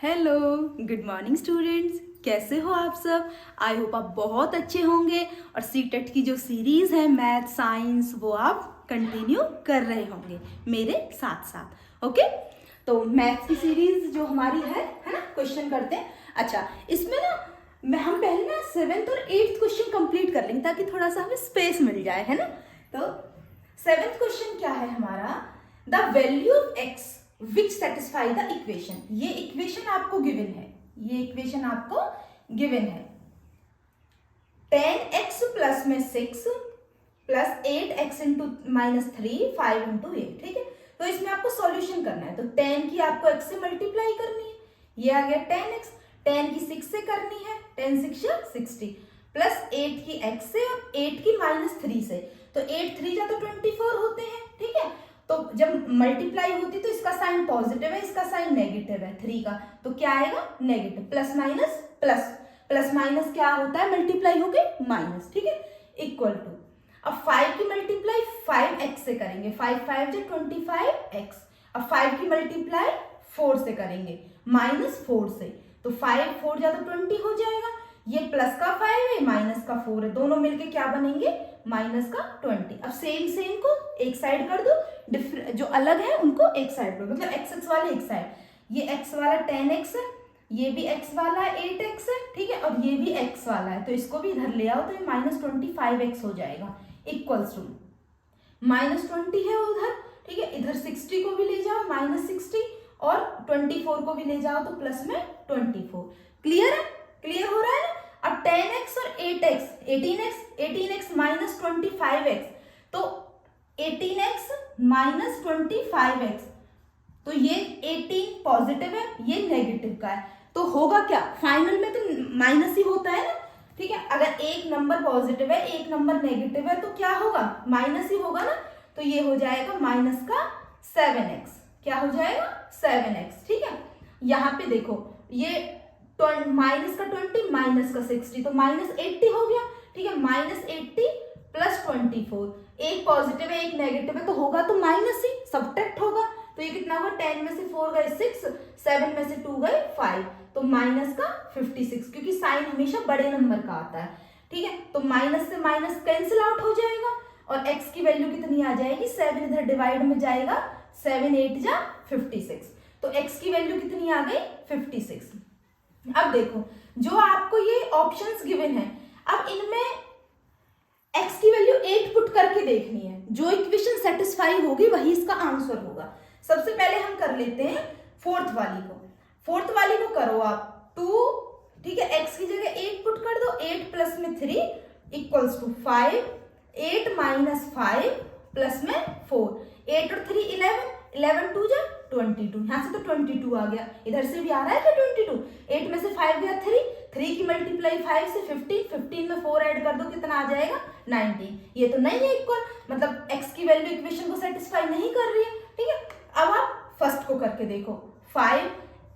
Hello, good morning students. कैसे हो आप सब? आई होप आप बहुत अच्छे होंगे और सीटेट की जो सीरीज़ है मैथ साइंस वो आप कंटिन्यू कर रहे होंगे मेरे साथ साथ। ओके, तो मैथ्स की सीरीज जो हमारी है ना, क्वेश्चन करते हैं। अच्छा, इसमें ना हम पहले ना 7th और 8th क्वेश्चन कंप्लीट कर लेंगे ताकि थोड़ा सा हमें स्पेस मिल जाए, है ना। तो 7th क्वेश्चन क्या है हमारा? The value of x which satisfy the equation. ये इक्वेशन आपको गिवन है, ये इक्वेशन आपको गिवन है 10x प्लस में 6 plus 8x into minus 3 5 into 8। ठीक है, तो इसमें आपको सॉल्यूशन करना है। तो 10 की आपको x से मल्टीप्लाई करनी है, ये आ गया 10x। 10 की 6 से करनी है, 10 6 60 प्लस 8 की x से और 8 की माइनस 3 से। तो 8 3 जा तो 24 होते हैं। ठीक है, तो जब मल्टीप्लाई होती तो इसका साइन पॉजिटिव है, इसका साइन नेगेटिव है 3 का, तो क्या आएगा negative. Plus minus plus, plus minus क्या होता है, मल्टीप्लाई हो गई माइनस। ठीक है, इक्वल टू, अब 5 की मल्टीप्लाई 5x से करेंगे, 5 5 जो 25x। अब 5 की मल्टीप्लाई 4 से करेंगे, माइनस 4 से। तो 5 4 जा तो 20 हो जाएगा। ये प्लस का 5 है, माइनस का 4 है, दोनों मिलके क्या बनेंगे, माइनस का 20। अब सेम सेम को एक साइड कर दो, जो अलग है उनको एक साइड कर दो, मतलब x वाले एक साइड। ये x वाला 10x है, ये भी x वाला 8x है। ठीक है, और ये भी x वाला है, तो इसको भी इधर ले आओ तो ये माइनस 25x हो जाएगा, इक्वल्स टू माइनस 20 है उधर। ठीक है, इधर 60 को भी ले जाओ माइनस 60 और 24 को भी ले जाओ तो प्लस में 24। क्लियर है, क्लियर हो रहा है ना। अब 10x और 8x 18x माइनस 25x, तो 18x माइनस 25x, तो ये 18 पॉजिटिव है, ये नेगेटिव का है, तो होगा क्या, फाइनल में तो माइनस ही होता है ना। ठीक है, अगर एक नंबर पॉजिटिव है एक नंबर नेगेटिव है तो क्या होगा, माइनस ही होगा ना। तो ये हो जाएगा माइनस का 7x। क्या हो जाएगा, 7x। ठीक है, यहाँ पे देखो ये माइनस का 20 माइनस का 60, तो माइनस 80 हो गया। ठीक है, माइनस 80 प्लस 24, एक पॉजिटिव है एक नेगेटिव है, तो होगा तो माइनस ही, सब्ट्रैक्ट होगा। तो ये कितना होगा, 10 में से 4 गए 6, 7 में से 2 गए 5, तो माइनस का 56, क्योंकि साइन हमेशा बड़े नंबर का आता है। ठीक है, तो माइनस से माइनस कैंसिल आउट हो जाएगा और x की वैल्यू कितनी आ जाएगी, 7 इधर डिवाइड में जाएगा, 7 8 जा 56, तो x की वैल्यू कितनी आ गई 56। अब देखो, जो आपको ये ऑप्शंस गिवन है, अब इनमें x की वैल्यू 8 पुट करके देखनी है, जो इक्वेशन सेटिस्फाई होगी वही इसका आंसर होगा। सबसे पहले हम कर लेते हैं फोर्थ वाली को। फोर्थ वाली को करो आप 2। ठीक है, x की जगह 8 पुट कर दो, 8 प्लस में 3 इक्वल्स टू 5, 8 माइनस 5 प्लस में 4, 8 और 3 11, 11 2 जा 22, यहाँ से तो 22 आ गया, इधर से भी आ रहा है क्या 22। 8 में से 5 गया 3 की मल्टीप्लाई 5 से 15, 15 में 4 ऐड कर दो, कितना आ जाएगा 19। ये तो नहीं है इक्वल, मतलब x की वैल्यू इक्वेशन को सेटिस्फाई नहीं कर रही है। ठीक है, अब आप फर्स्ट को करके देखो, 5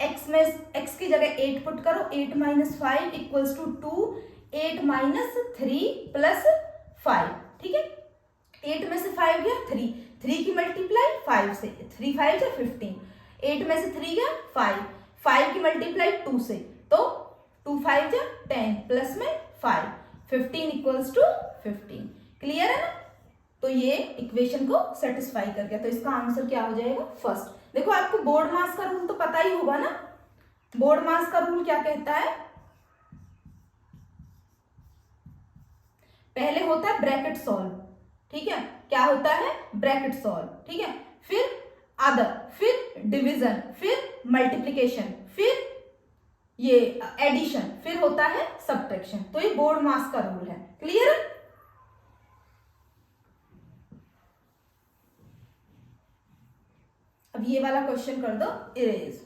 x में x की जगह 8 पुट करो, 8 minus 5 equals to 2, 8 minus 3 plus 5। ठीक है, 8 में से 5 गया 3 की मल्टीप्लाई 5 से, 3 5 जा 15, 8 में से 3 गया 5 की मल्टीप्लाई 2 से, तो 2 5 जा 10 प्लस में 5, 15 इक्वल्स टू 15। क्लियर है ना, तो ये इक्वेशन को सेटिस्फाई कर गया, तो इसका आंसर क्या हो जाएगा फर्स्ट। देखो, आपको बोर्ड मास का रूल तो पता ही होगा ना। बोर्ड मास का रूल क्या कहता है, पहले होता है ब्रैकेट सॉल्व। ठीक है, क्या होता है, ब्रैकेट सॉल्व। ठीक है, फिर अदर, फिर डिवीजन, फिर मल्टीप्लिकेशन, फिर ये एडिशन, फिर होता है सब्ट्रैक्शन। तो ये बोर्ड मास का रूल है। क्लियर है, अब ये वाला क्वेश्चन कर दो इरेज।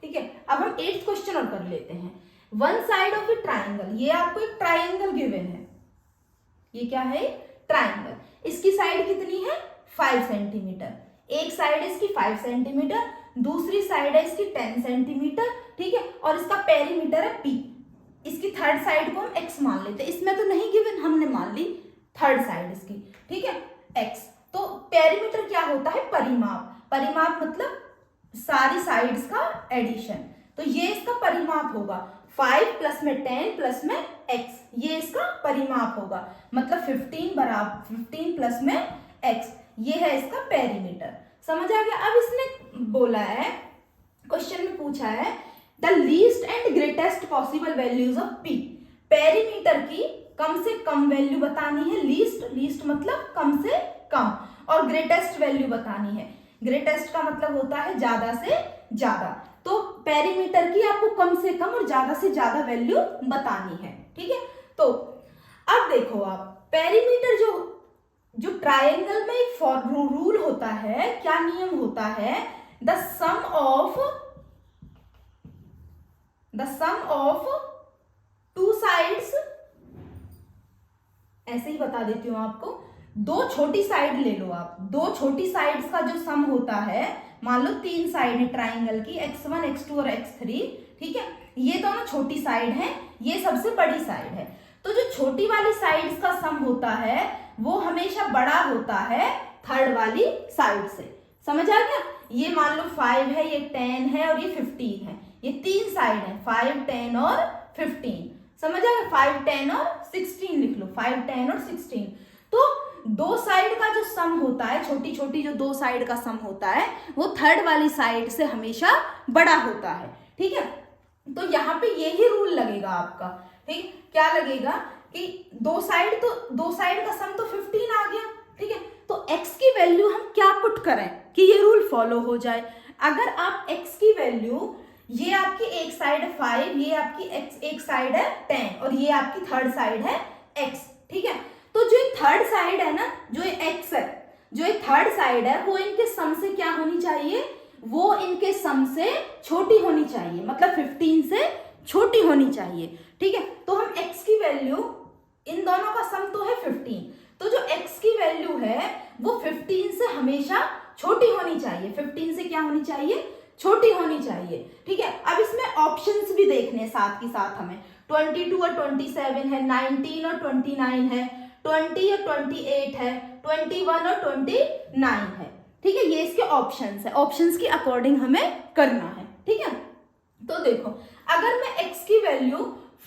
ठीक है, अब हम 8th क्वेश्चन और कर लेते हैं। One side of A triangle, ये आपको एक ट्राइंगल गिवन है, ये क्या है, ट्राइंगल। इसकी साइड कितनी है 5 सेंटीमीटर, एक साइड है इसकी 5 सेंटीमीटर, दूसरी साइड है इसकी 10 सेंटीमीटर। ठीक है, और इसका पेरीमीटर है p। इसकी थर्ड साइड को हम x मान लेते हैं, इसमें तो नहीं गिवन, हमने मान ली थर्ड साइड इसकी, ठीक है, x। तो पेरीमीटर क्या होता है, परिमाप। परिमाप मतलब सारी साइड्स का एडिशन। तो ये इसका परिमाप होगा, 5 प्लस में 10 प्लस में x, ये इसका परिमाप होगा। मतलब 15 बराबर 15 प्लस में x, ये है इसका पेरीमीटर। समझ आ गया। अब इसने बोला है, क्वेश्चन में पूछा है the least and greatest possible values of p। Perimeter की कम से कम वैल्यू बतानी है, लीस्ट मतलब कम से कम, और ग्रेटेस्ट वैल्यू बतानी है। ग्रेटेस्ट का मतलब होता है ज्यादा से ज्यादा। तो पेरीमीटर की आपको कम से कम और ज्यादा से ज्यादा वैल्यू बतानी है, ठीक है। तो अब देखो आप, पेरीमीटर जो ट्रायंगल में एक रूल होता है, क्या नियम होता है, the sum of two sides, ऐसे ही बता देती हूं आपको, दो छोटी साइड ले लो आप, दो छोटी साइड्स का जो सम होता है, मान लो 3 साइड है ट्राइंगल की, x1 x2 और x3, ठीक है, ये दोनों छोटी साइड है, ये सबसे बड़ी साइड है। तो जो छोटी वाली साइड्स का सम होता है वो हमेशा बड़ा होता है थर्ड वाली साइड से। समझ आ गया। ये मान लो 5 है, ये 10 है और ये 15 है, ये 3 साइड है, 5 10 और 15। समझ आ गया। 5 10 और 16 लिख लो, 5 10 और 16। तो दो साइड का जो सम होता है, छोटी छोटी जो दो साइड का सम होता है, वो थर्ड वाली साइड से हमेशा बड़ा होता है, ठीक है। तो यहाँ पे यही रूल लगेगा आपका, ठीक। क्या लगेगा कि दो साइड का सम तो 15 आ गया, ठीक है। तो x की वैल्यू हम क्या पुट करें कि ये रूल फॉलो हो जाए। अगर आप x की वैल्यू, ये आपकी एक साइड है 5, ये आपकी एक साइड है 10 और ये आपकी थर्ड साइड है x, ठीक है। तो जो थर्ड साइड है ना, जो x है, जो थर्ड साइड है, वो इनके सम से क्या होनी चाहिए, वो इनके सम से छोटी होनी चाहिए, मतलब 15 से छोटी होनी चाहिए, ठीक है। तो हम x की वैल्यू, इन दोनों का सम तो है 15, तो जो x की वैल्यू है वो 15 से हमेशा छोटी होनी चाहिए, 15 से क्या होनी चाहिए, छोटी होनी चाहिए, ठीक है। अब इसमें ऑप्शंस भी देखने साथ ही साथ हमें, 22 और 27 है, 19 और 29 है, 20 और 28 है, 21 और 29 है, ठीक है। ये इसके ऑप्शंस है, ऑप्शंस के अकॉर्डिंग हमें करना है, ठीक है। तो देखो, अगर मैं x की वैल्यू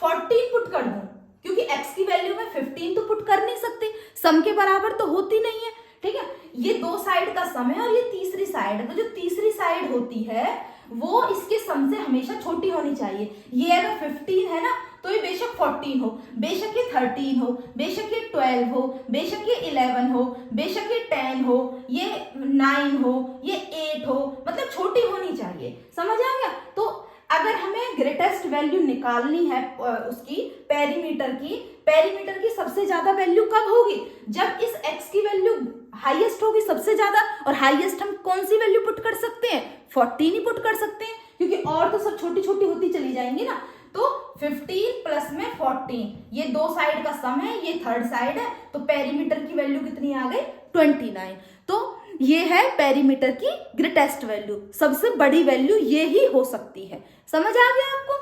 14 पुट कर दूं, क्योंकि x की वैल्यू में 15 तो पुट कर नहीं सकती, सम के बराबर तो होती नहीं है, ठीक है। ये दो साइड का सम है और ये तीसरी साइड है, तो जो तीसरी साइड होती है वो इसके सम से हमेशा छोटी होनी चाहिए। ये अगर 15 है ना, तो ये बेशक 14 हो, बेशक ये 13 हो, बेशक ये 12 हो, बेशक ये 11 हो, बेशक ये 10 हो, ये 9 हो, ये 8 हो, मतलब छोटी होनी चाहिए। समझ आ गया। तो अगर हमें ग्रेटेस्ट वैल्यू निकालनी है उसकी पेरीमीटर की सबसे ज्यादा वैल्यू कब होगी, जब इस x की वैल्यू हाईएस्ट होगी सबसे ज्यादा, और हाईएस्ट हम कौन सी वैल्यू पुट कर सकते हैं, 14 ही पुट कर सकते हैं, क्योंकि और तो सब छोटी छोटी होती चली जाएंगी ना। तो 15 प्लस में 14, ये दो साइड का सम है, ये थर्ड साइड है, तो पेरीमीटर की वैल्यू कितनी आ गई, 29। तो ये है पेरीमीटर की ग्रेटेस्ट वैल्यू, सबसे बड़ी वैल्यू ये ही हो सकती है। समझ आ गया आपको,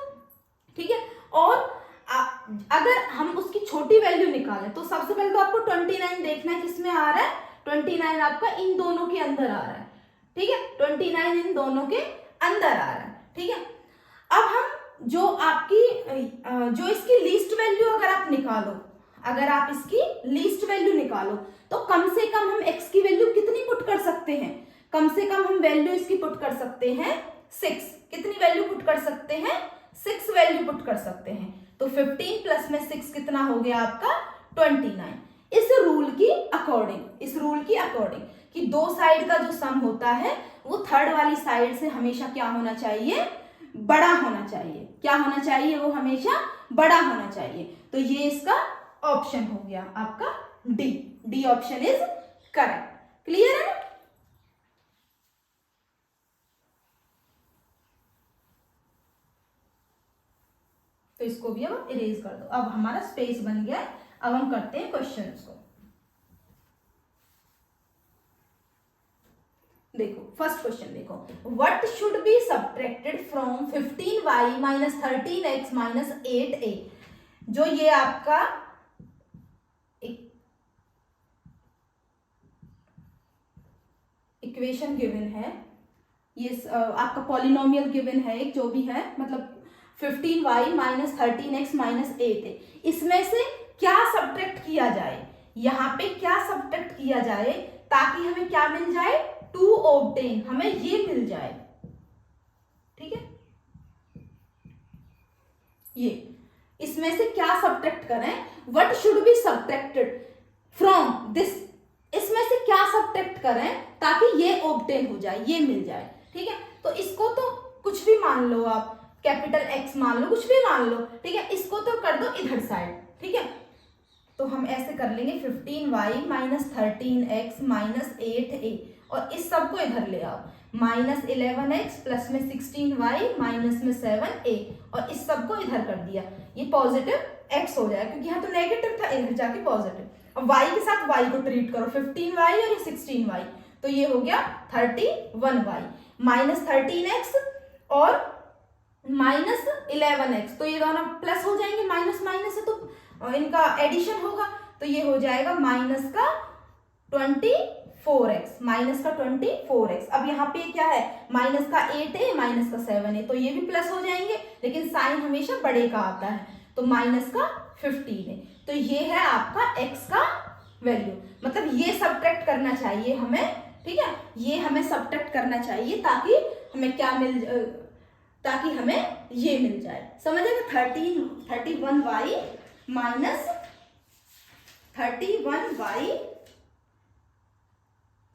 ठीक है। और अगर हम उसकी छोटी वैल्यू निकालें, तो सबसे पहले तो आपको 29 देखना है, जिसमें आ रहा है 29 आपका इन दोनों के अंदर आ रहा है, ठीक है, 29 इन दोनों के अंदर आ रहा है, ठीक है। अब हम जो इसकी लीस्ट वैल्यू अगर आप इसकी लीस्ट वैल्यू निकालो, तो कम से कम हम x की वैल्यू कितनी पुट कर सकते हैं, कम से कम हम वैल्यू इसकी पुट कर सकते हैं 6। कितनी वैल्यू पुट कर सकते हैं, 6 वैल्यू पुट कर सकते हैं। तो 15 प्लस में 6 कितना हो गया आपका, 29। इस रूल की अकॉर्डिंग कि दो साइड का जो सम होता है वो थर्ड वाली साइड से हमेशा क्या होना चाहिए, बड़ा होना चाहिए। क्या होना चाहिए, वो हमेशा बड़ा होना चाहिए। तो ये इसका ऑप्शन हो गया आपका D option is correct. Clear है ना। तो इसको भी अब इरेज कर दो। अब हमारा स्पेस बन गया। अब हम करते हैं क्वेश्चंस को। देखो फर्स्ट क्वेश्चन देखो, what should be subtracted from 15y minus 13x minus 8a। जो ये आपका इक्वेशन गिवन है, ये आपका पॉलिनोमियल गिवन है एक, जो भी है, मतलब 15y माइनस 13x माइनस 8 है। इसमें से क्या सब्ट्रैक्ट किया जाए, यहाँ पे क्या सब्ट्रैक्ट किया जाए ताकि हमें क्या मिल जाए, 2 ऑब्टेन, हमें ये मिल जाए। ठीक है, ये इसमें से क्या सब्ट्रैक्ट करें, what should be subtracted from this, इसमें से क्या सब्ट्रैक्ट करें ताकि ये ऑब्टेन हो जाए, ये मिल जाए। ठीक है, तो इसको तो कुछ भी मान लो आप, कैपिटल X मान लो, कुछ भी मान लो। ठीक है, इसको तो कर दो इधर साइड। ठीक है, तो हम ऐसे कर लेंगे 15y minus 13x minus 8a, और इस सब को इधर ले आओ, माइनस 11x प्लस में 16y माइनस में 7a, और इस सब को इधर कर दिया, ये पॉजिटिव x हो जाएगा क्योंकि यहाँ तो नेगेटिव था, इधर जाके पॉजिटिव। अब y के साथ y को ट्रीट करो, 15y और ये 16y, तो ये हो गया 31y माइनस 13x और माइनस 11x, तो ये दोनों प्लस हो जाएंगे, माइनस माइनस है तो इनका एडिशन होगा, तो ये हो जाएगा माइनस का 24x, माइनस का 24x। अब यहाँ पे क्या है, माइनस का 8 है, माइनस का 7 है, तो ये भी प्लस हो जाएंगे, लेकिन साइन हमेशा बड़े का आता है, तो माइनस का 15 है। तो ये है आपका x का वैल्यू, मतलब ये सब्ट्रैक्ट करना चाहिए हमें। ठीक है, ये हमें सब्ट्रैक्ट करना चाहिए ताकि हमें क्या ताकि हमें ये मिल जाए, समझेगा। 31y माइनस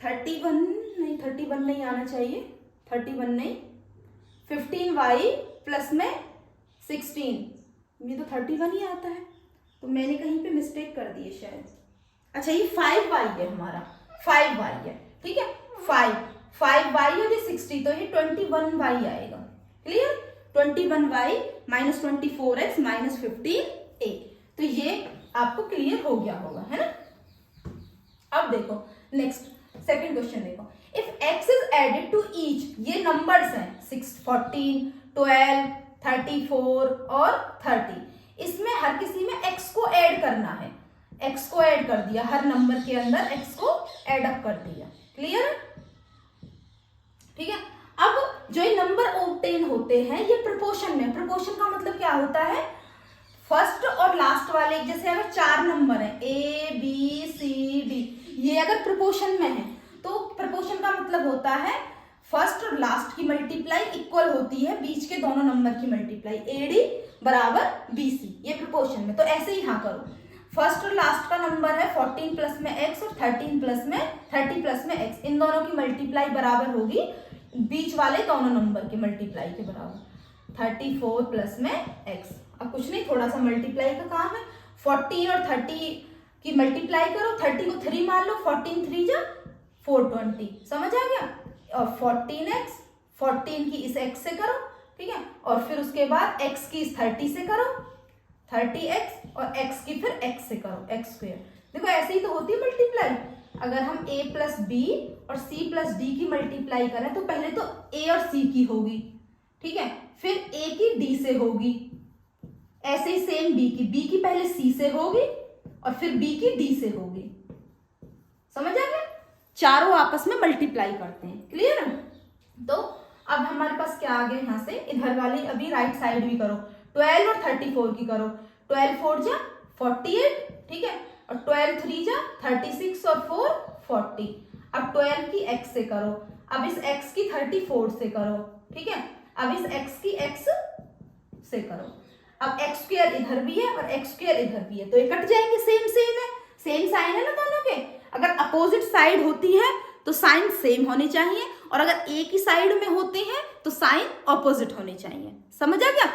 31 नहीं आना चाहिए, 31 नहीं, 15y प्लस में 16, ये तो 31 ही आता है, तो मैंने कहीं पे मिस्टेक कर दी है शायद। अच्छा, ये 5y है हमारा, 5y है। ठीक है, 5y और ये 60, तो ये 21y आएगा। Clear, 21y minus 24x minus 15a, तो ये आपको क्लियर हो गया होगा, है ना। अब देखो नेक्स्ट सेकंड क्वेश्चन देखो, if x is added to each, ये नंबर्स हैं 6, 14, 12, 34 और 30, इसमें हर किसी में x को ऐड करना है, x को ऐड कर दिया, हर नंबर के अंदर x को ऐड अप कर दिया। क्लियर, ठीक है। अब जो ये नंबर ऑब्टेन होते हैं ये प्रोपोर्शन में, प्रोपोर्शन का मतलब क्या होता है, फर्स्ट और लास्ट वाले, जैसे अगर 4 नंबर है A B C D, ये अगर प्रोपोर्शन में है तो प्रोपोर्शन का मतलब होता है फर्स्ट और लास्ट की मल्टीप्लाई इक्वल होती है बीच के दोनों नंबर की मल्टीप्लाई, AD बराबर BC, ये प्रोपोर्शन में। तो ऐसे ही यहाँ करो, फर्स्ट और लास्ट का नंबर है 14 प्लस में x और 30 प्लस में x, इन दोनों की मल्टीप्लाई बराबर होगी बीच वाले दोनों नंबर की मल्टीप्लाई के बराबर, 34 प्लस में x। अब कुछ नहीं, थोड़ा सा मल्टीप्लाई का काम है, 14 और 30 की मल्टीप्लाई करो, 30 को 3 मान लो, 14 3 जा 420, समझ आ गया। और 14x, 14 की इस x से करो, ठीक है, और फिर उसके बाद x की इस 30 से करो, 30x, और x की फिर x से करो, x स्क्वायर। देखो ऐसे ही तो होती है मल्टीप्लाई, अगर हम a प्लस बी और c प्लस डी की मल्टीप्लाई करें तो पहले तो a और c की होगी, ठीक है, फिर a की d से होगी, ऐसे ही सेम b की पहले c से होगी और फिर b की d से होगी, समझ आ गया। चारों आपस में मल्टीप्लाई करते हैं, क्लियर है। तो अब हमारे पास क्या आ गया, यहाँ से इधर वाली अभी राइट साइड भी करो, 12 और 34 की करो, 12 4 जा 48, ठीक है, और 12 3 जा 36 और 4 40। अब 12 की x से करो, अब इस x की 34 से करो, ठीक है, अब इस x की x से करो। अब x स्क्वायर इधर भी है और x स्क्वायर इधर भी है, तो ये कट जाएंगे, सेम सेम है, सेम साइन है ना दोनों के। अगर अपोजिट साइड होती है तो साइन सेम होने चाहिए, और अगर एक ही साइड में होते हैं तो साइन ऑपोजिट होने चाहिए, समझ आ गया।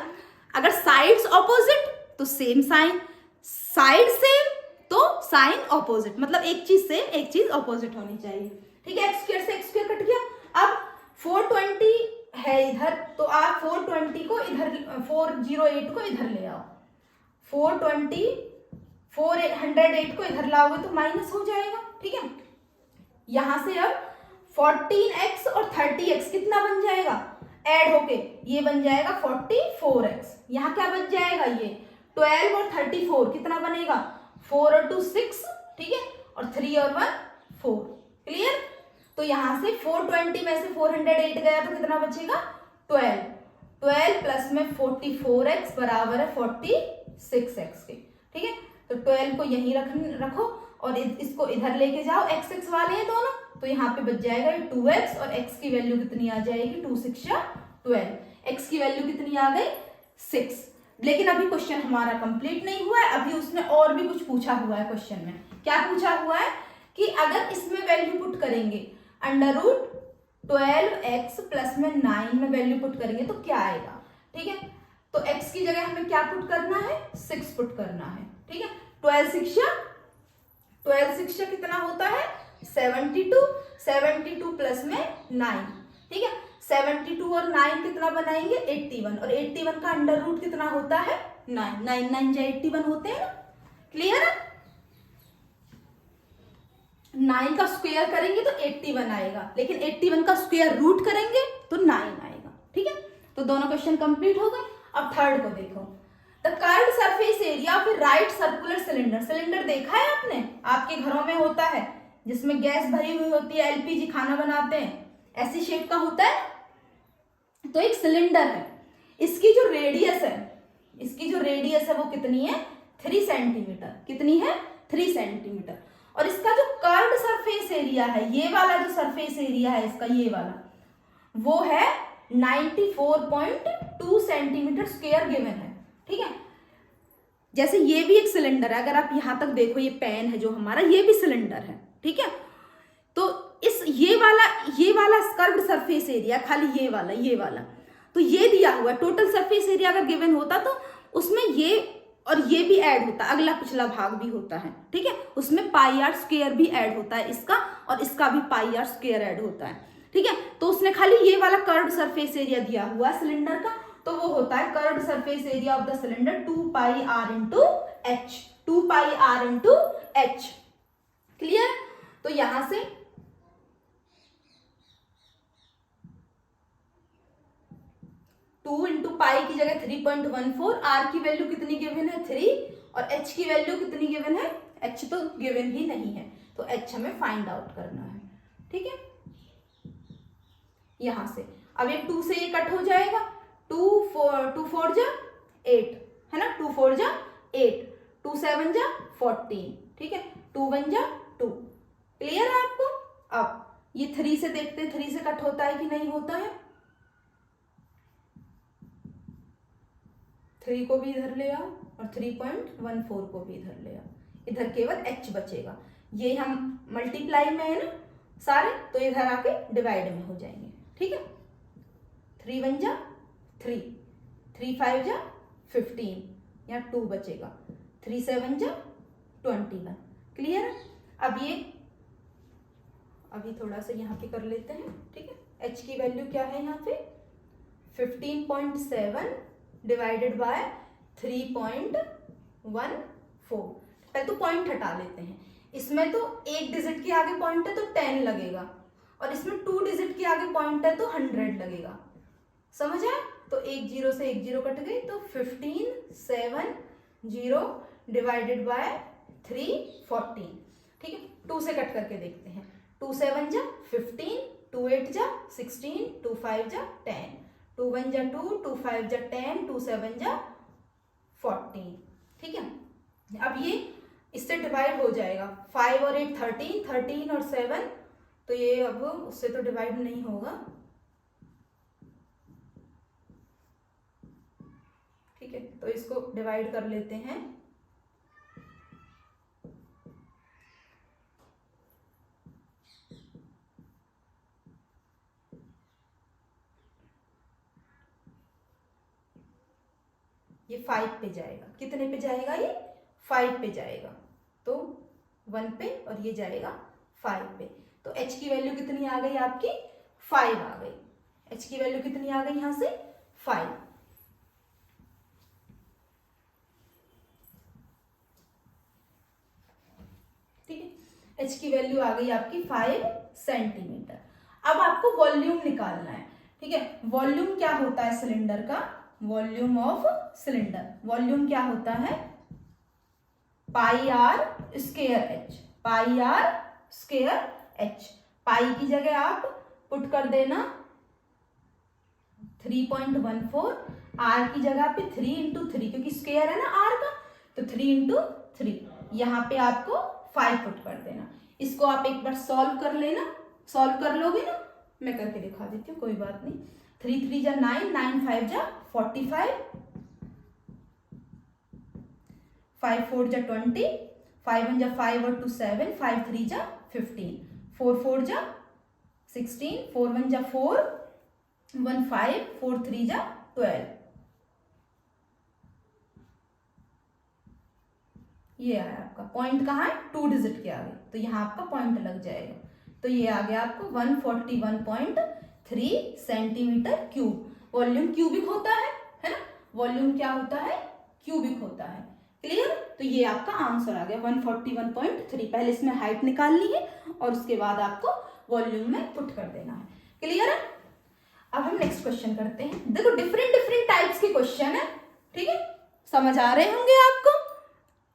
अगर साइड्स ऑपोजिट तो सेम साइन, साइड सेम तो साइन ऑपोजिट, मतलब एक चीज सेम एक चीज ऑपोजिट होनी चाहिए, ठीक है। एक्स स्क्वायर से एक्स स्क्वायर कट गया। अब 420 है इधर, तो आप 420 को इधर, 408 को इधर ले आओ, 408 को इधर लाओगे तो माइनस हो जाएगा, ठीक है। यहां से अब 14x और 30x कितना बन जाएगा, ऐड होके ये बन जाएगा 44x। यहाँ क्या बन जाएगा, ये 12 और 34 कितना बनेगा, 4 और 2 6, ठीक है, और 3 और 1 4, क्लियर। तो यहाँ से 420 में से 408 गया तो कितना बचेगा 12। 12 प्लस में 44x बराबर है 46x के। ठीक है, तो 12 को यहीं रखो और इसको इधर लेके जाओ, x x वाले हैं दोनों, तो यहाँ पे बच जाएगा 2x और x की वैल्यू कितनी आ जाएगी 2 6 12। x की वैल्यू कितनी आ गई 6। लेकिन अभी क्वेश्चन हमारा कंप्लीट नहीं हुआ है, अभी उसने और भी कुछ पूछा हुआ है। क्वेश्चन में क्या पूछा हुआ है कि अगर इसमें वैल्यू पुट करेंगे √12x प्लस में 9 में वैल्यू पुट करेंगे तो क्या आएगा। ठीक है, तो x की जगह हमें क्या पुट करना है 6 पुट करना है। ठीक है, 12 6 कितना होता है 72। 72 प्लस में 9। ठीक है, 72 और 9 कितना बनाएंगे 81 और 81 का अंडर रूट कितना होता है 9। 9 9 जा 81 होते हैं ना। क्लियर है, 9 का स्क्वायर करेंगे तो 81 आएगा, लेकिन 81 का स्क्वायर रूट करेंगे तो 9 आएगा। ठीक है, तो दोनों क्वेश्चन कंप्लीट हो गए। अब थर्ड को देखो, the curved surface area of right circular cylinder. Cylinder देखा है आपने, आपके घरों में होता है जिसमें गैस भरी हुई होती है, एलपीजी खाना बनाते हैं, ऐसी शेप का होता है। तो एक सिलेंडर है, इसकी जो रेडियस है वो कितनी है 3 सेंटीमीटर। कितनी है 3 सेंटीमीटर। और इसका जो कर्व्ड सरफेस एरिया है, ये वाला जो सरफेस एरिया है इसका, ये वाला वो है 94.2 सेंटीमीटर स्क्वायर गिवन है। ठीक है, जैसे ये भी एक सिलेंडर है, अगर आप यहां तक देखो ये पेन है जो हमारा, ये भी सिलेंडर है। ठीक है, तो इस ये वाला कर्व्ड सरफेस एरिया, खाली ये वाला तो ये दिया हुआ है। टोटल सरफेस एरिया अगर गिवन होता तो उसमें ये और ये भी ऐड होता, अगला पिछला भाग भी होता है। ठीक है, उसमें पाई आर स्क्वायर भी ऐड होता है इसका, और इसका भी पाई आर स्क्वायर ऐड होता है। ठीक है, तो उसने खाली ये वाला कर्व्ड सरफेस एरिया दिया हुआ है सिलेंडर का, तो वो होता है curved surface area of the cylinder 2 pi r into h. 2 pi r into h. Clear, तो यहां से टू इंटू पाई की जगह 3.14, आर की वैल्यू कितनी गिवन है 3 और एच की वैल्यू कितनी गिवन है, एच तो गिवन ही नहीं है, तो एच हमें फाइंड आउट करना है। ठीक है, यहां से अब ये 2 से ये कट हो जाएगा, 2 4 जा 8 है ना, 2 4 जा 8, 2 7 जा 14। ठीक है, 2 1 जा 2। क्लियर है आपको। अब ये 3 से देखते हैं 3 से कट होता है कि नहीं होता है। 3 को भी इधर ले आओ और 3.14 को भी इधर ले आओ, इधर केवल h बचेगा। ये हम मल्टीप्लाई में है ना सारे, तो इधर आके डिवाइड में हो जाएंगे। ठीक है, 3 1 जा 3, 3 5 जा 15, यहाँ 2 बचेगा, 3 7 जा 21। क्लियर। अब ये अभी थोड़ा सा यहाँ पे कर लेते हैं। ठीक है, h की वैल्यू क्या है यहाँ पे 15.7 डिवाइडेड बाय 3.14। पहले तो पॉइंट हटा लेते हैं, इसमें तो एक डिजिट के आगे पॉइंट है तो 10 लगेगा, और इसमें 2 डिजिट के आगे पॉइंट है तो 100 लगेगा। समझ आया, तो एक 0 से एक 0 कट गई, तो 1570 डिवाइडेड बाय 314। ठीक है, 2 से कट करके देखते हैं, 2 7 जा 15, 2 8 जा 16, 2 5 जा 10, 2 1 जा 2, 2 5 जा 10, 2 7 जा 14। ठीक है, अब ये इससे डिवाइड हो जाएगा, 5 और 8 13, 13 और 7, तो ये अब उससे तो डिवाइड नहीं होगा। ठीक है, तो इसको डिवाइड कर लेते हैं। ये 5 पे जाएगा, कितने पे जाएगा ये 5 पे जाएगा, तो 1 पे, और ये जाएगा 5 पे, तो h की वैल्यू कितनी आ गई आपकी 5 आ गई। h की वैल्यू कितनी आ गई यहां से 5। ठीक है, h की वैल्यू आ गई आपकी 5 सेंटीमीटर। अब आपको वॉल्यूम निकालना है। ठीक है, वॉल्यूम क्या होता है सिलेंडर का, वॉल्यूम ऑफ सिलेंडर, वॉल्यूम क्या होता है pi R square H, pi R square H. Pi की जगह आप पुट कर देना 3.14, आर की जगह पे 3 इंटू 3, क्योंकि स्क्वायर है ना आर का, तो 3 इंटू 3, यहाँ पे आपको 5 पुट कर देना। इसको आप एक बार सॉल्व कर लेना, सॉल्व कर लोगे ना, मैं करके दिखा देती हूँ, कोई बात नहीं। 3 3 जा 9, 9 5 जा 45, 5 4 जा 20, 5 1 जा 5 और 2 7, 5 3 जा 15, 4 4 जा 16, 4 1 जा 4, 1 5, 4 3 जा 12। ये आया आपका पॉइंट, कहाँ है 2 डिजिट के आगे, तो यहाँ आपका पॉइंट लग जाएगा। तो ये आ गया आपको 141.3 सेंटीमीटर क्यूब। वॉल्यूम क्यूबिक होता है ना, वॉल्यूम क्या होता है, क्यूबिक होता है। क्लियर? तो ये आपका आंसर आ गया 141.3। पहले इसमें हाइट निकालनी है और उसके बाद आपको वॉल्यूम में पुट कर देना है। क्लियर है? अब हम नेक्स्ट क्वेश्चन करते हैं। देखो डिफरेंट टाइप्स के क्वेश्चन है, ठीक है, समझ आ रहे होंगे आपको।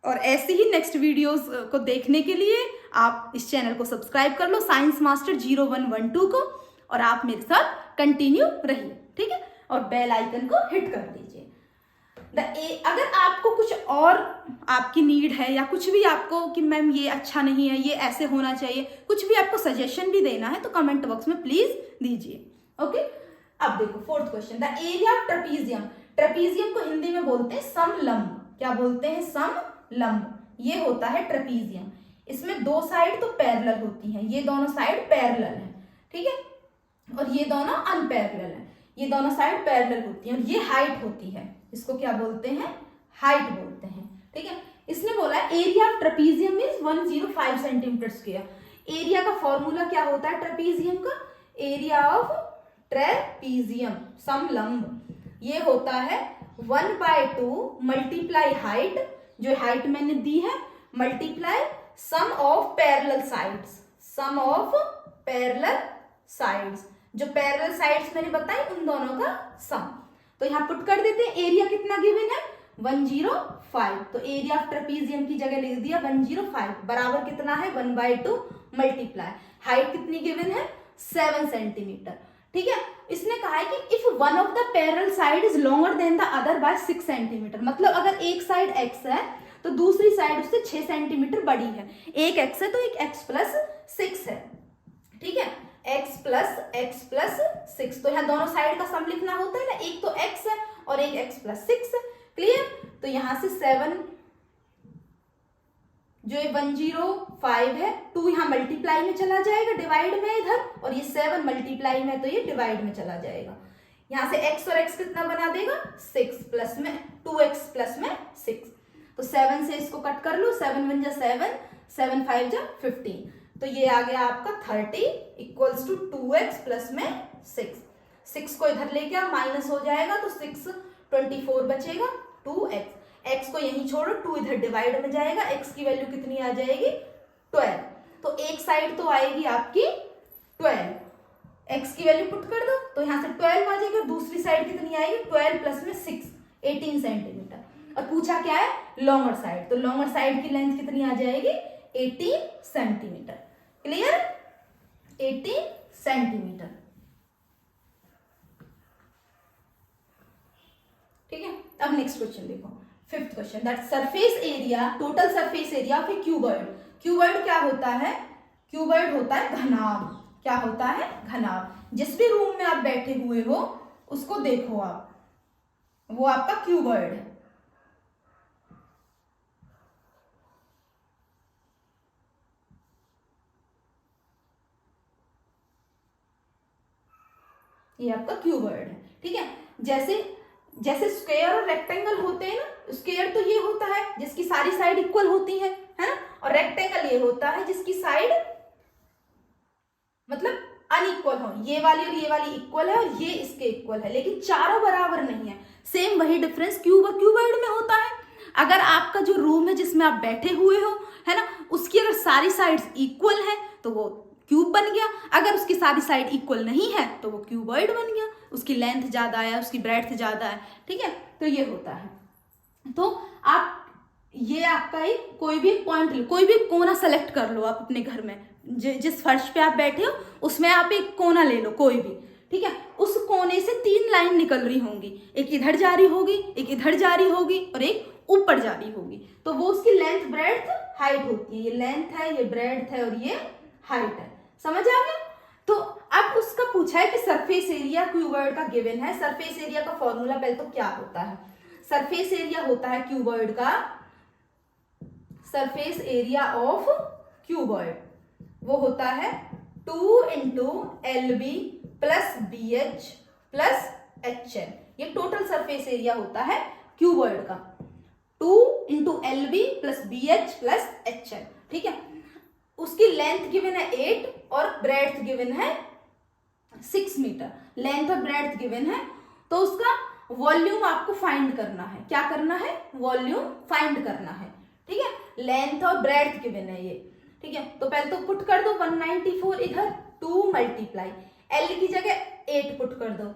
और ऐसे ही नेक्स्ट वीडियोस को देखने के लिए आप इस चैनल को सब्सक्राइब कर लो, साइंस मास्टर 0112 को, और आप मेरे साथ कंटिन्यू रहिए, ठीक है, और बेल आइकन को हिट कर दीजिए। अगर आपको कुछ और आपकी नीड है या कुछ भी आपको कि मैम ये अच्छा नहीं है, ये ऐसे होना चाहिए, कुछ भी आपको सजेशन भी देना है तो कमेंट बॉक्स में प्लीज दीजिए। ओके, अब देखो fourth question, the area of trapezium. Trapezium को हिंदी में बोलते हैं समलंब। क्या बोलते हैं? समलंब। ये होता है ट्रेपीजियम। इसमें दो साइड तो पैरेलल होती हैं, ये दोनों साइड पैरेलल है, ठीक है, और ये दोनों अनपैरेलल है। ये दोनों साइड पैरेलल होती है और ये हाइट होती है, इसको क्या बोलते हैं? हाइट बोलते हैं, ठीक है। इसने बोला area of trapezium means 105 centimetre square. Area का फॉर्मूला क्या होता है ट्रेपीजियम का? एरिया ऑफ ट्रेपीजियम समलंब, ये होता है 1/2 मल्टीप्लाई हाइट, जो हाइट मैंने दी है, multiply sum of parallel sides, sum of parallel sides, जो पैरेलल साइड्स मैंने बताई उन दोनों का सम। तो यहां पुट कर देते हैं। एरिया कितना गिवन है? 105। तो एरिया ऑफ ट्रेपीजियम की जगह लिख दिया 105 बराबर कितना है? 1/2 मल्टीप्लाई हाइट कितनी गिवन है? 7 सेंटीमीटर, ठीक है। इसने कहा है कि if one of the parallel side is longer than the other by 6 centimetre, मतलब अगर एक साइड x है तो दूसरी साइड उससे 6 सेंटीमीटर बड़ी है। एक x है तो एक x प्लस 6 है, ठीक है, x प्लस 6। तो यहाँ दोनों साइड का सम लिखना होता है ना, एक तो x है और एक x प्लस 6 है। क्लियर? तो यहां से 7, जो ये 105 है, 2 यहाँ मल्टीप्लाई में चला जाएगा, डिवाइड में इधर, और ये 7 मल्टीप्लाई में तो ये डिवाइड में चला जाएगा। यहां से x और x कितना बना देगा? 6 प्लस में 2x प्लस में 6। तो 7 से इसको कट कर लो, 7 1 जा 7, 7 5 जा 15। तो ये आ गया आपका 30 इक्वल्स टू 2x प्लस में 6। 6 को इधर लेके आओ, माइनस हो जाएगा तो 6 24 बचेगा, 2x। x को यहीं छोड़ो, 2 इधर डिवाइड में जाएगा, x की वैल्यू कितनी आ जाएगी? 12। तो एक साइड तो आएगी आपकी 12, x की वैल्यू पुट कर दो तो यहां से 12 आ जाएगा, दूसरी साइड कितनी आएगी? 12 प्लस में 6, 18 सेंटीमीटर। और पूछा क्या है? Longer side. तो लॉन्गर साइड की लेंथ कितनी आ जाएगी? 18 सेंटीमीटर। क्लियर? 18 सेंटीमीटर, ठीक है। अब नेक्स्ट क्वेश्चन देखो, fifth question, that surface area, total surface area of A cuboid. Cuboid क्या होता है? क्यूबॉइड होता है घनाभ। क्या होता है? घनाभ। जिस भी रूम में आप बैठे हुए हो उसको देखो आप, वो आपका क्यूबॉइड है। ये आपका क्यूबॉइड है, ठीक है। जैसे स्क्वायर और रेक्टेंगल होते हैं ना, स्क्वायर तो ये होता है जिसकी सारी साइड इक्वल होती है ना, और रेक्टेंगल ये होता है जिसकी साइड मतलब अनइक्वल हो। ये वाली और ये वाली इक्वल है और ये इसके इक्वल है, लेकिन चारों बराबर नहीं है। सेम वही डिफरेंस क्यूब और क्यूबॉइड में होता है। अगर आपका जो रूम है जिसमें आप बैठे हुए हो, है ना, उसकी अगर सारी साइड्स इक्वल है तो वो क्यूब बन गया। अगर उसकी सारी साइड इक्वल नहीं है तो वो क्यूबॉइड बन गया, उसकी लेंथ ज्यादा है, उसकी ब्रेड्थ ज्यादा है, ठीक है। तो ये होता है। तो आप ये आपका एक कोई भी पॉइंट लो, कोई भी कोना सेलेक्ट कर लो आप अपने घर में, जिस फर्श पे आप बैठे हो उसमें आप एक कोना ले लो कोई भी, ठीक है। उस कोने से 3 लाइन निकल रही होंगी, एक इधर जा रही होगी, एक इधर जा रही होगी और एक ऊपर जा रही होगी। तो वो उसकी लेंथ ब्रेड्थ हाइट होती है। ये लेंथ है, ये ब्रेड्थ है और ये हाइट है। समझ आ गया? तो अब उसका पूछा है कि सरफेस एरिया क्यूबॉइड का गिवन है। सरफेस एरिया का फॉर्मूला पहले तो क्या होता है? सरफेस एरिया होता है क्यूबॉइड का, सरफेस एरिया ऑफ क्यूबॉइड वो होता है 2 into LB plus BH plus HL। ये टोटल सरफेस एरिया होता है क्यूबॉइड का, 2 into LB plus BH plus HL, ठीक है। उसकी लेंथ गिवन है 8 और ब्रेड्थ गिवन है 6 मीटर। लेंथ और ब्रेड्थ गिवन है, तो उसका वॉल्यूम आपको फाइंड करना है। क्या करना है? वॉल्यूम फाइंड करना है, ठीक है। लेंथ और ब्रेड्थ गिवन है ये, ठीक है। तो पहले तो पुट कर दो 194 इधर, 2 मल्टीप्लाई L की जगह 8 पुट कर दो,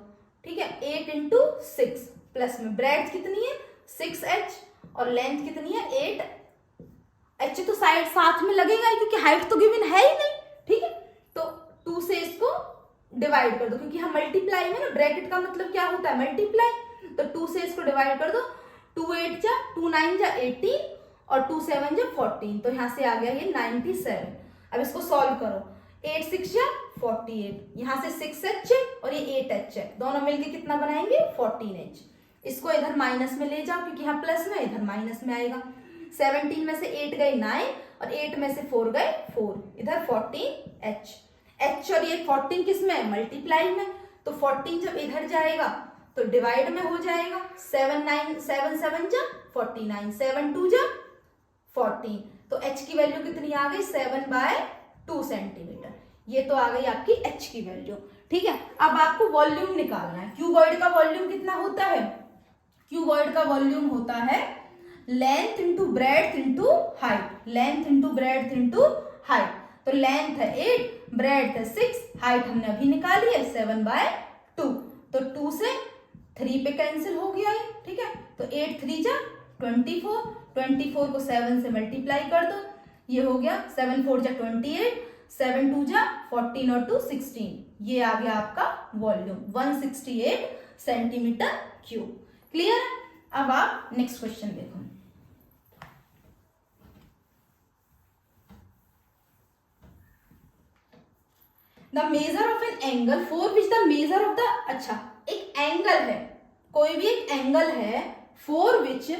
ठीक है। 8 इंटू 6 प्लस में ब्रेड्थ कितनी है 6H और लेंथ कितनी है 8H। तो साइड साथ में लगेगा ही क्योंकि हाइट तो गिवन है ही नहीं, ठीक है। तो 2 से इसको डिवाइड कर दो, क्योंकि हम मल्टीप्लाई में ना, ब्रैकेट का मतलब क्या होता है? मल्टीप्लाई। तो 2 से इसको डिवाइड कर दो, 2 8 जा 2 9 जा 18 और 2 7 जा 14। तो यहां से आ गया ये 97। अब इसको सॉल्व करो, 8 6 जा 48, यहाँ से 6H है और ये 8H है, दोनों मिलके कितना बनाएंगे 14H। इसको इधर माइनस में ले जाओ क्योंकि यहाँ प्लस में, इधर माइनस में आएगा। 17 में से 8 गए 9 और 8 में से 4 गए 4, इधर 14H। H और ये 14 किस में? मल्टीप्लाई में। तो 14 जब इधर जाएगा तो डिवाइड में हो जाएगा। 7 7 जा 49, 7 2 जा 14। तो H की वैल्यू कितनी आ गई? 7/2 सेंटीमीटर। ये तो आ गई आपकी H की वैल्यू, ठीक है। अब आपको वॉल्यूम निकालना है। क्यूबॉइड का वॉल्यूम कितना होता है? क्यूबॉइड का वॉल्यूम होता है length into breadth into height, length into breadth into height. तो लेंथ है 8, ब्रेड्थ है 6, हाइट हमने अभी निकाली है 7/2। तो 2 से 3 पे कैंसिल हो गया ये, ठीक है। तो 8 3 जा 24, 24 को 7 से मल्टीप्लाई कर दो, ये हो गया 7 4 जा 28, 7 2 जा 14 और 2 16। ये आ गया आपका वॉल्यूम 168 सेंटीमीटर क्यूब। क्लियर है? अब आप नेक्स्ट क्वेश्चन देखो। The measure of an angle for which the measure of the, अच्छा एक एंगल है, कोई भी एक एंगल है for which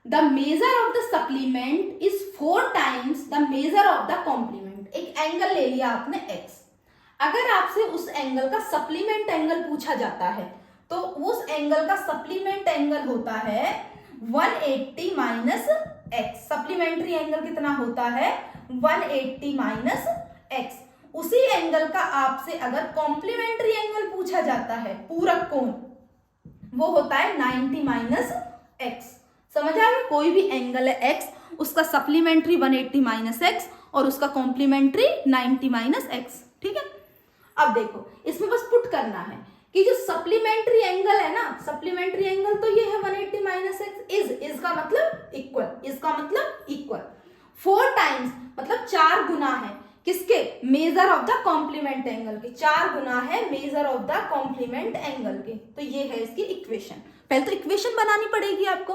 the measure of the supplement is 4 times the measure of the complement. एक एंगल ले लिया आपने x, अगर आपसे उस एंगल का सप्लीमेंट एंगल पूछा जाता है तो उस एंगल का सप्लीमेंट एंगल होता है 180 माइनस x। सप्लीमेंट्री एंगल कितना होता है? 180 माइनस x। उसी एंगल का आपसे अगर कॉम्प्लीमेंट्री एंगल पूछा जाता है, पूरक कोण, वो होता है 90 माइनस x। समझ आ गया? कोई भी एंगल है x, उसका सप्लीमेंट्री 180 माइनस x और उसका कॉम्प्लीमेंट्री 90 माइनस x, ठीक है। अब देखो इसमें बस पुट करना है कि जो सप्लीमेंट्री एंगल है ना, सप्लीमेंट्री एंगल तो ये है 180 माइनस एक्स, इज का मतलब इक्वल, इसका मतलब इक्वल, 4 टाइम्स मतलब 4 गुना है किसके? Measure of the complement angle के, 4 गुना है measure of the complement angle के। तो ये है इसकी इक्वेशन। पहले तो इक्वेशन बनानी पड़ेगी आपको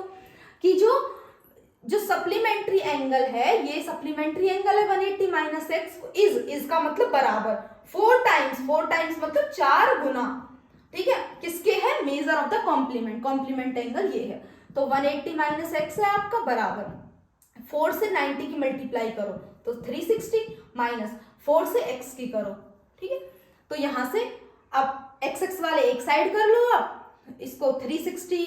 कि जो सप्लीमेंट्री एंगल है, ये सप्लीमेंट्री एंगल है 180 माइनस एक्स, इज का मतलब बराबर 4 टाइम्स मतलब 4 गुना, ठीक है, किसके है? Measure of the complement angle ये है। तो 180 माइनस एक्स है आपका बराबर 4 से 90 की मल्टीप्लाई करो तो 360 माइनस 4 से x की करो, ठीक है। तो यहां से अब x वाले एक साइड कर लो, आप इसको 360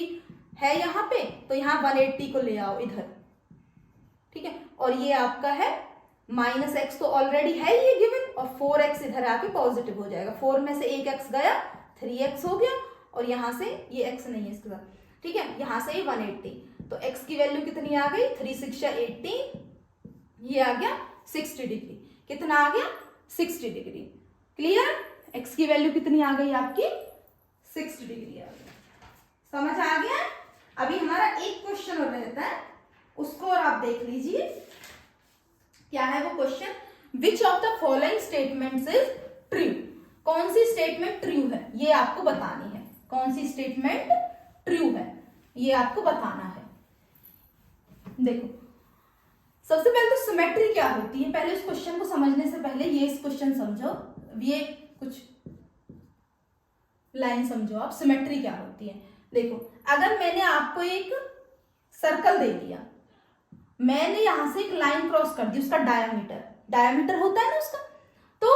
है यहाँ पे, तो यहाँ 180 को ले आओ इधर, ठीक है। और ये आपका है माइनस एक्स तो ऑलरेडी है ये गिवन, और 4x इधर आके पॉजिटिव हो जाएगा। 4 में से एक x गया, 3x हो गया, और यहां से ये x नहीं है इसके साथ, ठीक है। यहां से 180, तो x की वैल्यू कितनी आ गई? 3 6 18, ये आ गया 60 डिग्री। कितना आ गया? 60 डिग्री। क्लियर? x की वैल्यू कितनी आ गई आपकी? 60 डिग्री आ गई। समझ आ गया? अभी हमारा एक क्वेश्चन और रहता है, उसको और आप देख लीजिए क्या है वो question, which of the following statements is true, कौन सी स्टेटमेंट ट्रू है ये आपको बतानी है, कौन सी स्टेटमेंट ट्रू है ये आपको बताना है। देखो सबसे पहले तो सिमेट्री क्या होती है, पहले इस क्वेश्चन को समझने से पहले ये इस क्वेश्चन समझो, ये कुछ लाइन समझो आप, सिमेट्री क्या होती है। देखो अगर मैंने आपको एक सर्कल दे दिया, मैंने यहां से एक लाइन क्रॉस कर दी, उसका डायमीटर होता है ना उसका, तो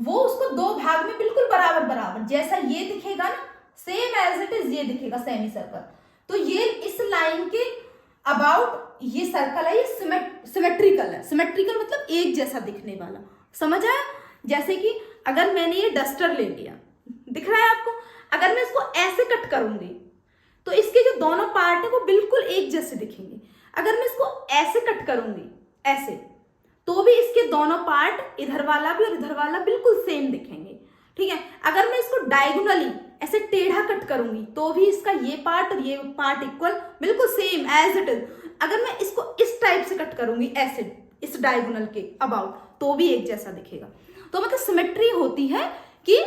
वो उसको दो भाग में बिल्कुल बराबर बराबर, जैसा ये दिखेगा ना सेम एज इट इज ये दिखेगा सेमी सर्कल, तो ये इस लाइन के अबाउट ये सर्कल है, ये सिमेट्रिकल है। सिमेट्रिकल मतलब एक जैसा दिखने वाला, समझ आया। जैसे कि अगर मैंने ये डस्टर ले लिया, दिख रहा है आपको, अगर मैं इसको ऐसे कट करूंगी तो इसके जो दोनों पार्ट है वो बिल्कुल एक जैसे दिखेंगे। अगर मैं इसको ऐसे कट करूंगी ऐसे, तो भी इसके दोनों पार्ट, इधर वाला भी और इधर वाला बिल्कुल सेम दिखेंगे, ठीक है। अगर मैं इसको डायगोनली ऐसे टेढ़ा कट करूंगी तो भी इसका ये पार्ट और ये पार्ट इक्वल बिल्कुल सेम एज इट इज। अगर मैं इसको इस टाइप से कट करूंगी ऐसे, इस डायगोनल के अबाउट, तो भी एक जैसा दिखेगा। तो मतलब सिमेट्री होती है कि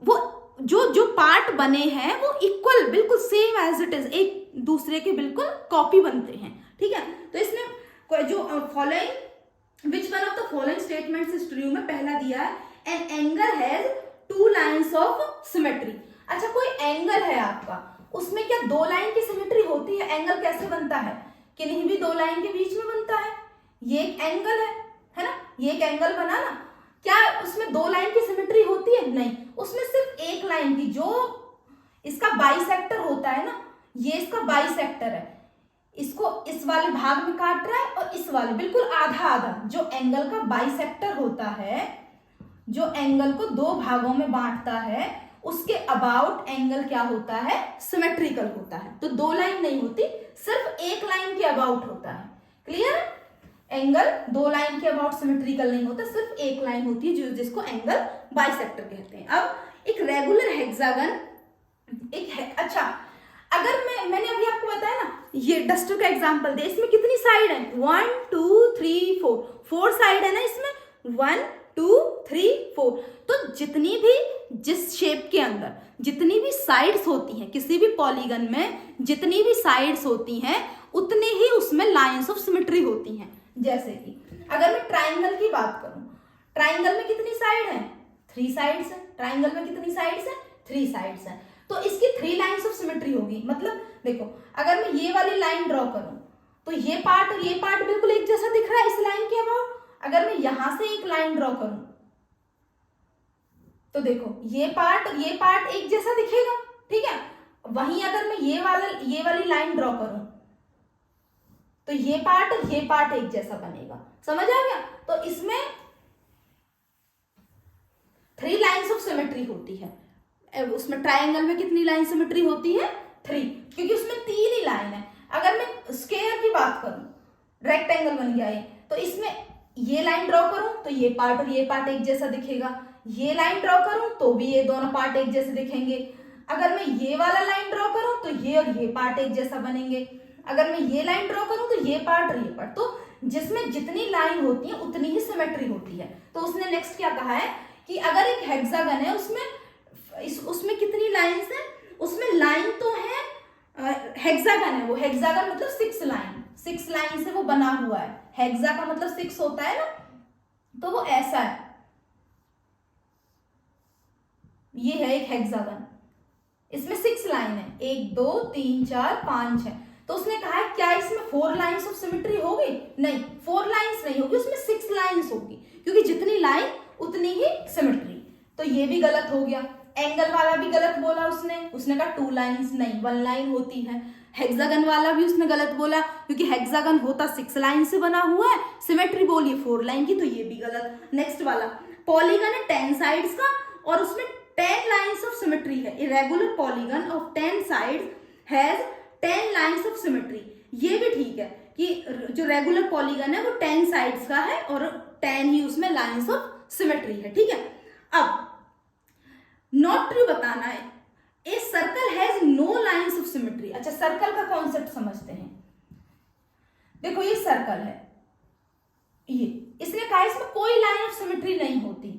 वो जो पार्ट बने हैं वो इक्वल बिल्कुल सेम एज इट इज, एक दूसरे के बिल्कुल कॉपी बनते हैं, ठीक है। तो इसमें जो following which one of the following statements is true में पहला दिया है, an angle has two lines of symmetry. अच्छा कोई एंगल है आपका, उसमें क्या दो लाइन की सिमेट्री होती है? एंगल कैसे बनता है? किन्हीं भी दो लाइन के बीच में बनता है। ये एक एंगल है ना, ये एक एंगल बना ना, क्या उसमें दो लाइन की सिमेट्री होती है? नहीं, उसमें सिर्फ एक लाइन की, जो इसका बाइसेक्टर होता है ना, ये इसका बाइसेक्टर है, इसको इस वाले भाग में काट रहा है और इस वाले बिल्कुल आधा आधा। जो एंगल का बाइसेक्टर होता है, जो एंगल को दो भागों में बांटता है, उसके अबाउट एंगल क्या होता है? सिमेट्रिकल होता है। तो दो लाइन नहीं होती, सिर्फ एक लाइन के अबाउट होता है। क्लियर? एंगल दो लाइन के अबाउट सिमेट्रिकल नहीं होता, सिर्फ एक लाइन होती है जिसको एंगल बाइसेक्टर कहते हैं। अब एक रेगुलर हेक्सागन अच्छा, अगर मैंने अभी आपको बताया ना, ये डस्टर का एग्जांपल दे, इसमें कितनी साइड है? 1 2 3 4, 4 साइड है ना इसमें, 1 2 3 4। तो जितनी भी, जिस शेप के अंदर जितनी भी साइड्स होती हैं, किसी भी पॉलीगन में जितनी भी साइड्स होती हैं, उतनी ही उसमें लाइंस ऑफ सिमेट्री होती हैं। जैसे कि अगर मैं ट्राइंगल की बात करूं, ट्राइंगल में कितनी साइड है? 3 साइड्स है। ट्राइंगल में कितनी साइड्स है? 3 साइड्स है। तो इसकी 3 लाइंस ऑफ सिमेट्री होगी। मतलब देखो, अगर मैं ये वाली लाइन ड्रॉ करूं तो ये पार्ट और ये पार्ट बिल्कुल एक जैसा दिख रहा है इस लाइन के अबाउट। अगर मैं यहां से एक लाइन ड्रॉ करूं तो देखो, ये पार्ट और ये पार्ट एक जैसा दिखेगा, ठीक है। वहीं अगर मैं ये वाली लाइन ड्रॉ करूं तो ये पार्ट और ये पार्ट एक जैसा बनेगा। समझ आ गया? तो इसमें 3 लाइंस ऑफ सिमेट्री होती है। उसमें ट्राइंगल में कितनी लाइन सिमेट्री होती है? 3, क्योंकि उसमें 3 ही लाइन है। अगर मैं स्क्वायर की बात करूं, रेक्टेंगल बन गया ये, तो इसमें ये लाइन ड्रॉ करूं तो ये पार्ट और ये पार्ट एक जैसा दिखेगा, ये लाइन ड्रॉ करूं तो भी ये दोनों पार्ट एक जैसे दिखेंगे। अगर मैं ये वाला लाइन ड्रॉ करूं तो ये और ये पार्ट एक जैसा बनेंगे। अगर मैं ये लाइन ड्रॉ करूं तो ये पार्ट और ये पार्ट। तो जिसमें जितनी लाइन होती है उतनी ही सिमेट्री होती है। तो उसने नेक्स्ट क्या कहा है कि अगर एक हेक्सागन है, उसमें कितनी लाइंस है? उसमें लाइन तो है, हेक्सागन है वो, हेक्सागन मतलब 6 लाइन से वो बना हुआ है। हेक्सा का मतलब 6 होता है ना, तो वो ऐसा है, ये है एक हेक्सागन, इसमें 6 लाइन है, 1 2 3 4 5 6। तो उसने कहा है क्या इसमें 4 लाइंस ऑफ सिमेट्री होगी? नहीं, 4 लाइंस नहीं होगी, उसमें 6 लाइंस होगी, क्योंकि जितनी लाइन उतनी ही सिमेट्री। तो ये भी गलत हो गया। एंगल वाला भी गलत बोला उसने कहा 2 लाइंस नहीं, 1 लाइन होती है। हेक्सागन वाला भी उसने गलत बोला, क्योंकि हेक्सागन होता 6 लाइन से बना हुआ है, सिमेट्री बोली 4 लाइन की, तो ये भी गलत। नेक्स्ट वाला पॉलीगन है 10 साइड्स का और उसमें 10 लाइंस ऑफ सिमेट्री है। Irregular polygon of 10 sides has 10 lines of symmetry. ये भी ठीक है कि जो रेगुलर पॉलीगन है वो 10 साइड्स का है और 10 ही उसमें लाइंस ऑफ सिमेट्री है, ठीक है। अब नॉट ट्रू बताना है, a circle has no lines of symmetry. अच्छा, सर्कल का कॉन्सेप्ट समझते हैं। देखो ये सर्कल है, ये इसने कहा इसमें कोई लाइन ऑफ सिमेट्री नहीं होती,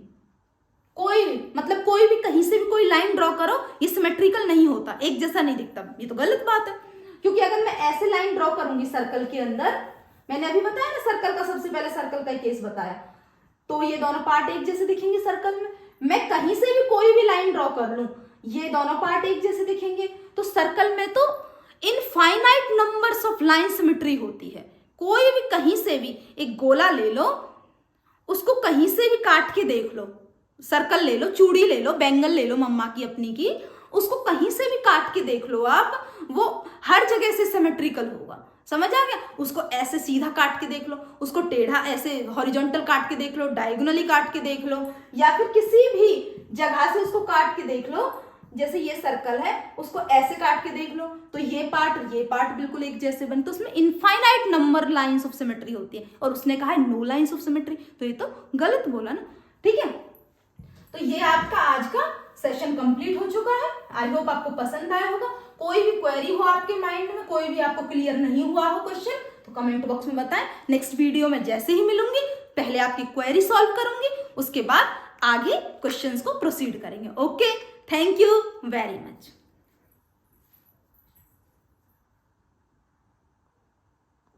कोई भी, मतलब कोई भी कहीं से भी कोई लाइन ड्रॉ करो ये सिमेट्रिकल नहीं होता, एक जैसा नहीं दिखता। ये तो गलत बात है, क्योंकि अगर मैं ऐसे लाइन ड्रॉ करूंगी सर्कल के अंदर, मैंने अभी बताया ना सर्कल का, सबसे पहले सर्कल का केस बताया, तो ये दोनों पार्ट एक जैसे दिखेंगे सर्कल में। मैं कहीं से भी कोई भी लाइन ड्रॉ कर लूं, ये दोनों पार्ट एक जैसे दिखेंगे। तो सर्कल में तो infinite numbers of line symmetry होती है। कोई भी कहीं से भी एक गोला ले लो, उसको कहीं से भी काट के देख लो, सर्कल ले लो, चूड़ी ले लो, बैंगल ले लो मम्मा की अपनी की, उसको कहीं से भी काट के देख लो आप, वो हर जगह से सिमेट्रिकल होगा। समझ आ गया? उसको ऐसे सीधा काट के देख लो, उसको टेढ़ा ऐसे हॉरिजॉन्टल काट के देख लो, डायगोनली काट के देख लो, या फिर किसी भी जगह से उसको काट के देख लो। जैसे ये सर्कल है, उसको ऐसे काट के देख लो, तो ये पार्ट बिल्कुल एक जैसे बने। तो उसमें infinite number lines of symmetry होती है, और उसने कहा है नो लाइंस ऑफ सिमेट्री, तो ये तो गलत बोला ना। ठीक है, तो ये आपका आज का सेशन कंप्लीट हो चुका है। आई होप आपको पसंद आया होगा। कोई भी क्वेरी हो आपके माइंड में, कोई भी आपको क्लियर नहीं हुआ हो क्वेश्चन, तो कमेंट बॉक्स में बताएं। नेक्स्ट वीडियो में जैसे ही मिलूंगी, पहले आपकी क्वेरी सॉल्व करूंगी, उसके बाद आगे क्वेश्चंस को प्रोसीड करेंगे। Okay, thank you very much.